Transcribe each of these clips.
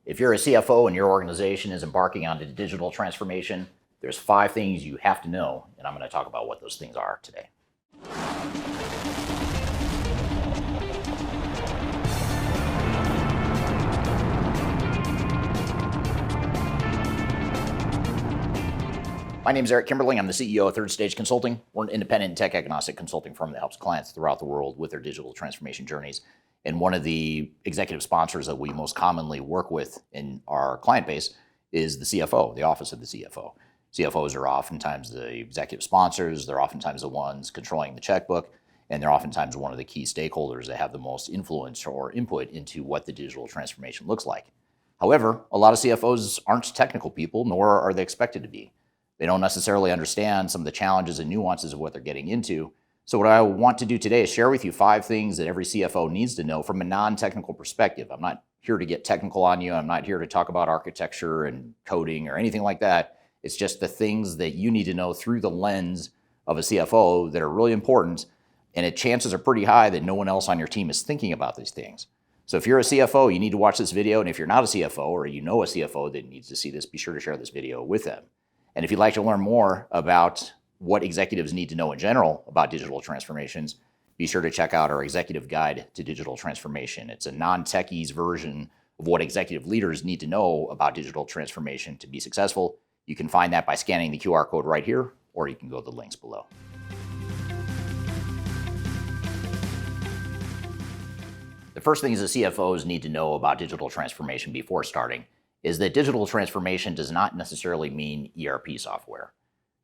If you're a CFO and your organization is embarking on a digital transformation, there's 5 things you have to know, and I'm going to talk about what those things are today. My name is Eric Kimberling. I'm the CEO of Third Stage Consulting. We're an independent tech agnostic consulting firm that helps clients throughout the world with their digital transformation journeys. And one of the executive sponsors that we most commonly work with in our client base is the CFO, the office of the CFO. CFOs are oftentimes the executive sponsors. They're oftentimes the ones controlling the checkbook, and they're oftentimes one of the key stakeholders that have the most influence or input into what the digital transformation looks like. However, a lot of CFOs aren't technical people, nor are they expected to be. They don't necessarily understand some of the challenges and nuances of what they're getting into. So what I want to do today is share with you 5 things that every CFO needs to know from a non-technical perspective. I'm not here to get technical on you. I'm not here to talk about architecture and coding or anything like that. It's just the things that you need to know through the lens of a CFO that are really important, and chances are pretty high that no one else on your team is thinking about these things. So if you're a CFO, you need to watch this video, and if you're not a CFO or you know a CFO that needs to see this, be sure to share this video with them. And if you'd like to learn more about what executives need to know in general about digital transformations, be sure to check out our executive guide to digital transformation. It's a non-techies version of what executive leaders need to know about digital transformation to be successful. You can find that by scanning the QR code right here, or you can go to the links below. The first things the CFOs need to know about digital transformation before starting is that digital transformation does not necessarily mean ERP software.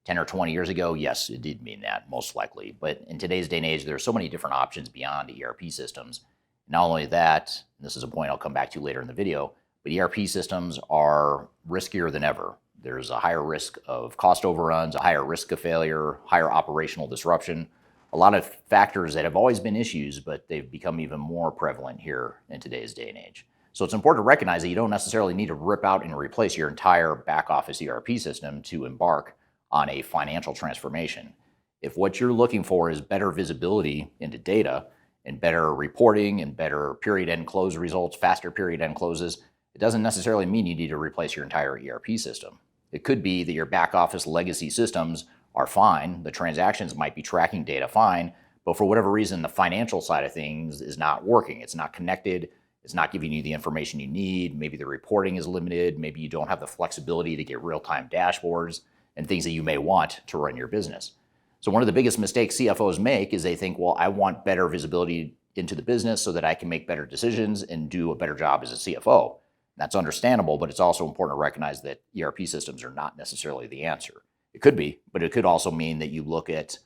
10 or 20 years ago, yes, it did mean that, most likely. But in today's day and age, there are so many different options beyond ERP systems. Not only that, and this is a point I'll come back to later in the video, but ERP systems are riskier than ever. There's a higher risk of cost overruns, a higher risk of failure, higher operational disruption, a lot of factors that have always been issues, but they've become even more prevalent here in today's day and age. So it's important to recognize that you don't necessarily need to rip out and replace your entire back office ERP system to embark on a financial transformation. If what you're looking for is better visibility into data and better reporting and better period end close results, faster period end closes, it doesn't necessarily mean you need to replace your entire ERP system. It could be that your back office legacy systems are fine, the transactions might be tracking data fine, but for whatever reason, the financial side of things is not working. It's not connected. It's not giving you the information you need. Maybe the reporting is limited. Maybe you don't have the flexibility to get real-time dashboards and things that you may want to run your business. So one of the biggest mistakes CFOs make is they think, well, I want better visibility into the business so that I can make better decisions and do a better job as a CFO. That's understandable, but it's also important to recognize that ERP systems are not necessarily the answer. It could be, but it could also mean that you look at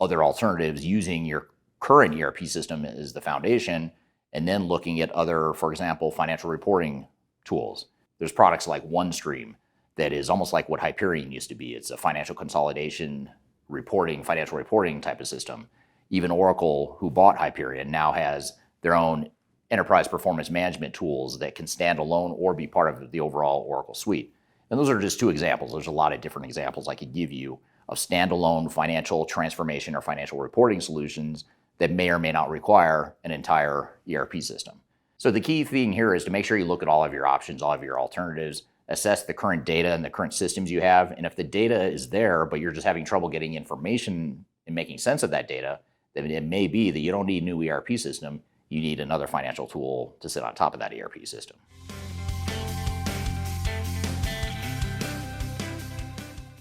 other alternatives using your current ERP system as the foundation and then looking at other, for example, financial reporting tools. There's products like OneStream that is almost like what Hyperion used to be. It's a financial consolidation reporting, financial reporting type of system. Even Oracle, who bought Hyperion, now has their own enterprise performance management tools that can stand alone or be part of the overall Oracle suite. And those are just 2 examples. There's a lot of different examples I could give you of standalone financial transformation or financial reporting solutions that may or may not require an entire ERP system. So the key thing here is to make sure you look at all of your options, all of your alternatives, assess the current data and the current systems you have. And if the data is there, but you're just having trouble getting information and making sense of that data, then it may be that you don't need a new ERP system. You need another financial tool to sit on top of that ERP system.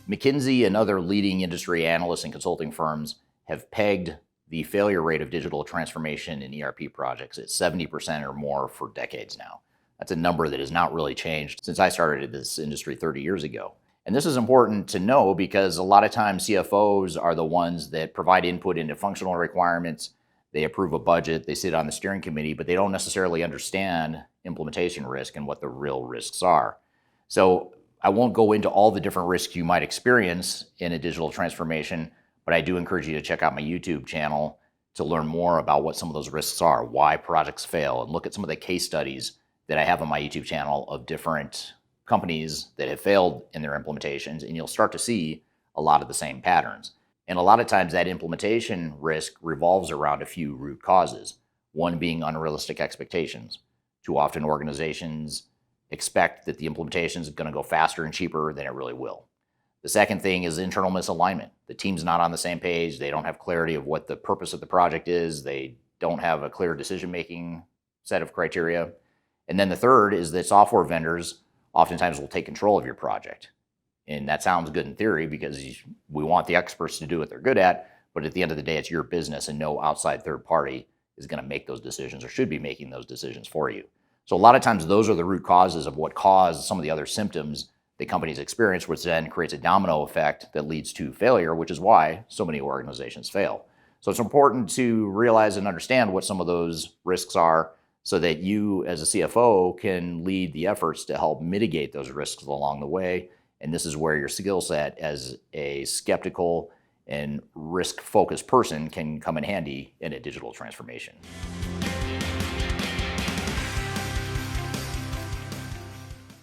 McKinsey and other leading industry analysts and consulting firms have pegged the failure rate of digital transformation in ERP projects at 70% or more for decades now. That's a number that has not really changed since I started in this industry 30 years ago. And this is important to know because a lot of times CFOs are the ones that provide input into functional requirements. They approve a budget, they sit on the steering committee, but they don't necessarily understand implementation risk and what the real risks are. So I won't go into all the different risks you might experience in a digital transformation, but I do encourage you to check out my YouTube channel to learn more about what some of those risks are, why projects fail, and look at some of the case studies that I have on my YouTube channel of different companies that have failed in their implementations, and you'll start to see a lot of the same patterns. And a lot of times that implementation risk revolves around a few root causes, one being unrealistic expectations. Too often organizations expect that the implementation is going to go faster and cheaper than it really will. The second thing is internal misalignment. The team's not on the same page. They don't have clarity of what the purpose of the project is. They don't have a clear decision-making set of criteria. And then the third is that software vendors oftentimes will take control of your project. And that sounds good in theory because we want the experts to do what they're good at, but at the end of the day, it's your business and no outside third party is going to make those decisions or should be making those decisions for you. So a lot of times those are the root causes of what caused some of the other symptoms that companies experience, which then creates a domino effect that leads to failure, which is why so many organizations fail. So it's important to realize and understand what some of those risks are so that you as a CFO can lead the efforts to help mitigate those risks along the way. And this is where your skill set as a skeptical and risk-focused person can come in handy in a digital transformation.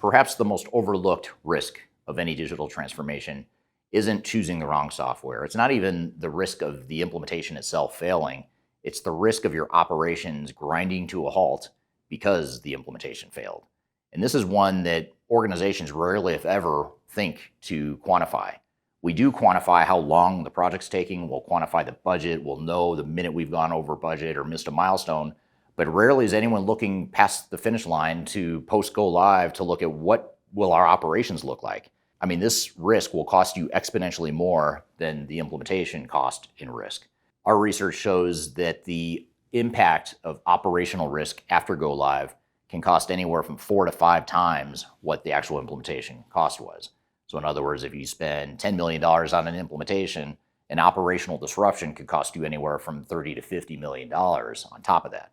Perhaps the most overlooked risk of any digital transformation isn't choosing the wrong software. It's not even the risk of the implementation itself failing. It's the risk of your operations grinding to a halt because the implementation failed. And this is one that organizations rarely, if ever, think to quantify. We do quantify how long the project's taking. We'll quantify the budget. We'll know the minute we've gone over budget or missed a milestone. But rarely is anyone looking past the finish line to post go live to look at what will our operations look like. I mean, this risk will cost you exponentially more than the implementation cost in risk. Our research shows that the impact of operational risk after go live can cost anywhere from 4 to 5 times what the actual implementation cost was. So in other words, if you spend $10 million on an implementation, an operational disruption could cost you anywhere from $30 to $50 million on top of that.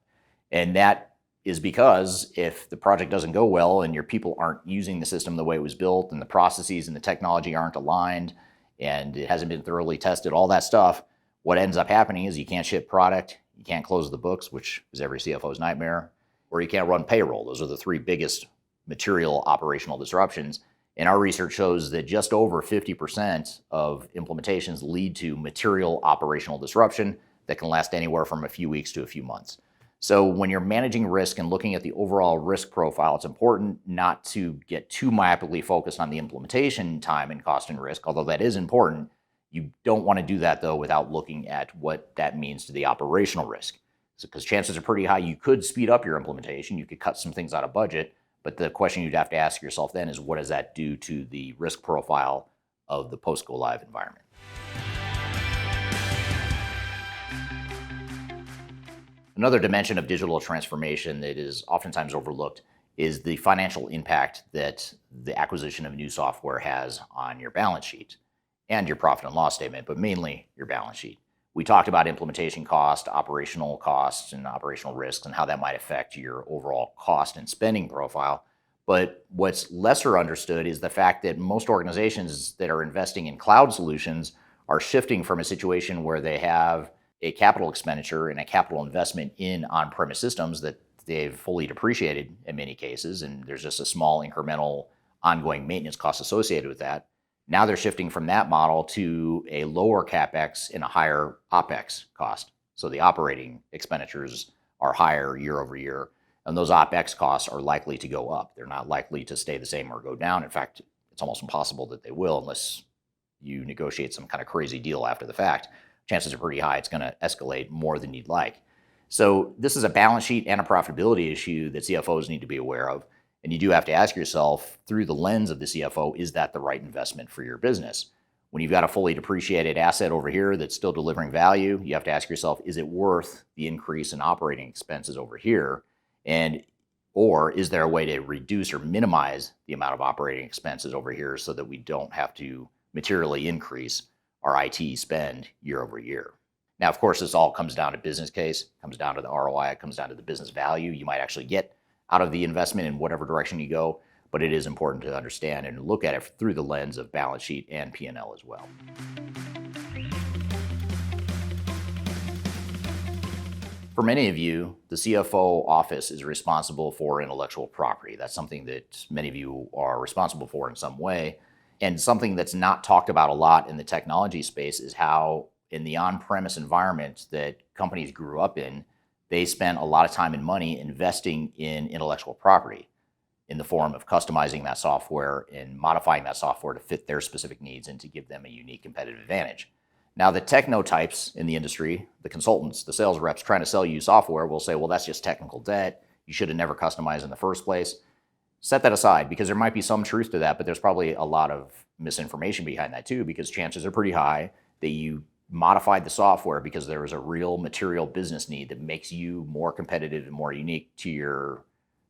And that is because if the project doesn't go well and your people aren't using the system the way it was built and the processes and the technology aren't aligned and it hasn't been thoroughly tested, all that stuff, what ends up happening is you can't ship product, you can't close the books, which is every CFO's nightmare, or you can't run payroll. Those are the 3 biggest material operational disruptions. And our research shows that just over 50% of implementations lead to material operational disruption that can last anywhere from a few weeks to a few months. So when you're managing risk and looking at the overall risk profile, it's important not to get too myopically focused on the implementation time and cost and risk, although that is important. You don't want to do that, though, without looking at what that means to the operational risk. Because chances are pretty high you could speed up your implementation, you could cut some things out of budget, but the question you'd have to ask yourself then is what does that do to the risk profile of the post-go-live environment? Another dimension of digital transformation that is oftentimes overlooked is the financial impact that the acquisition of new software has on your balance sheet and your profit and loss statement, but mainly your balance sheet. We talked about implementation costs, and operational risks and how that might affect your overall cost and spending profile. But what's lesser understood is the fact that most organizations that are investing in cloud solutions are shifting from a situation where they have a capital expenditure and a capital investment in on-premise systems that they've fully depreciated in many cases, and there's just a small incremental ongoing maintenance cost associated with that. Now they're shifting from that model to a lower CapEx and a higher OpEx cost. So the operating expenditures are higher year over year, and those OpEx costs are likely to go up. They're not likely to stay the same or go down. In fact, it's almost impossible that they will unless you negotiate some kind of crazy deal after the fact. Chances are pretty high it's going to escalate more than you'd like. So this is a balance sheet and a profitability issue that CFOs need to be aware of. And you do have to ask yourself through the lens of the CFO, is that the right investment for your business? When you've got a fully depreciated asset over here that's still delivering value, you have to ask yourself, is it worth the increase in operating expenses over here? Or is there a way to reduce or minimize the amount of operating expenses over here so that we don't have to materially increase our IT spend year over year? Now, of course, this all comes down to business case, comes down to the ROI, it comes down to the business value you might actually get out of the investment in whatever direction you go, but it is important to understand and look at it through the lens of balance sheet and P&L as well. For many of you, the CFO office is responsible for intellectual property. That's something that many of you are responsible for in some way. And something that's not talked about a lot in the technology space is how in the on-premise environment that companies grew up in, they spent a lot of time and money investing in intellectual property. in the form of customizing that software and modifying that software to fit their specific needs and to give them a unique competitive advantage. Now, the techno-types in the industry, the consultants, the sales reps trying to sell you software will say, well, that's just technical debt. You should have never customized in the first place. Set that aside, because there might be some truth to that, but there's probably a lot of misinformation behind that too, because chances are pretty high that you modified the software because there was a real material business need that makes you more competitive and more unique to your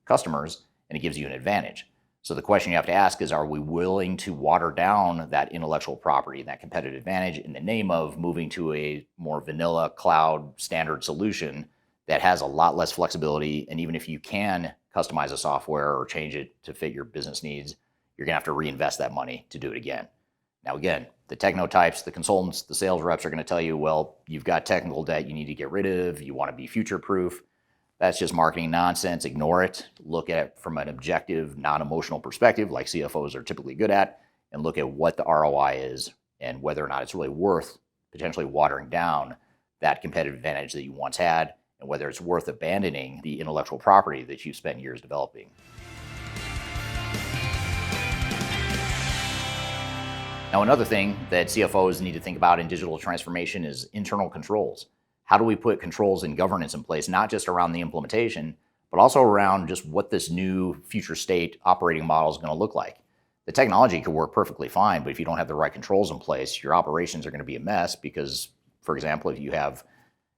customers, and it gives you an advantage. So the question you have to ask is, are we willing to water down that intellectual property, that competitive advantage, in the name of moving to a more vanilla cloud standard solution that has a lot less flexibility? And even if you can customize a software or change it to fit your business needs, you're going to have to reinvest that money to do it again. Now, again, the techno-types, the consultants, the sales reps are going to tell you, well, you've got technical debt you need to get rid of. You want to be future-proof. That's just marketing nonsense. Ignore it. Look at it from an objective, non-emotional perspective, like CFOs are typically good at, and look at what the ROI is and whether or not it's really worth potentially watering down that competitive advantage that you once had, and whether it's worth abandoning the intellectual property that you've spent years developing. Now, another thing that CFOs need to think about in digital transformation is internal controls. How do we put controls and governance in place, not just around the implementation, but also around just what this new future state operating model is going to look like? The technology could work perfectly fine, but if you don't have the right controls in place, your operations are going to be a mess because, for example, if you have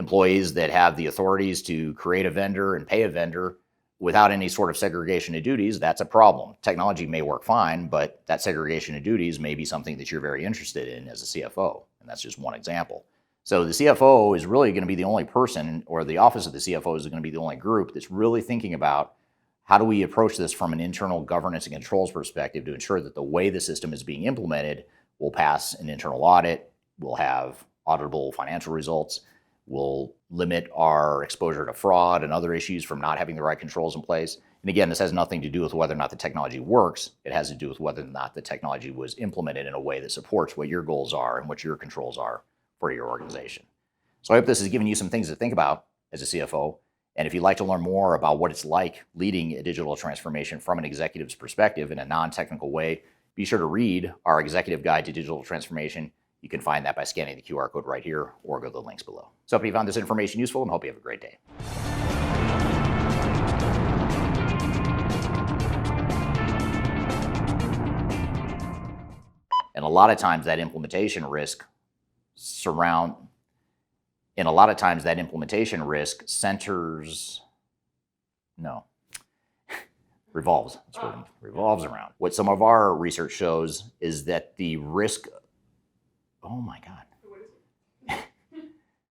employees that have the authorities to create a vendor and pay a vendor without any sort of segregation of duties, that's a problem. Technology may work fine, but that segregation of duties may be something that you're very interested in as a CFO, and that's just one example. So the CFO is really going to be the only person, or the office of the CFO is going to be the only group that's really thinking about how do we approach this from an internal governance and controls perspective to ensure that the way the system is being implemented will pass an internal audit, will have auditable financial results, will limit our exposure to fraud and other issues from not having the right controls in place. And again, this has nothing to do with whether or not the technology works. It has to do with whether or not the technology was implemented in a way that supports what your goals are and what your controls are for your organization. So I hope this has given you some things to think about as a CFO. And if you'd like to learn more about what it's like leading a digital transformation from an executive's perspective in a non-technical way, be sure to read our Executive Guide to Digital Transformation. You can find that by scanning the QR code right here or go to the links below. So I hope you found this information useful and hope you have a great day. And a lot of times that implementation risk revolves. That's what it revolves around. What some of our research shows is that the risk, oh my God.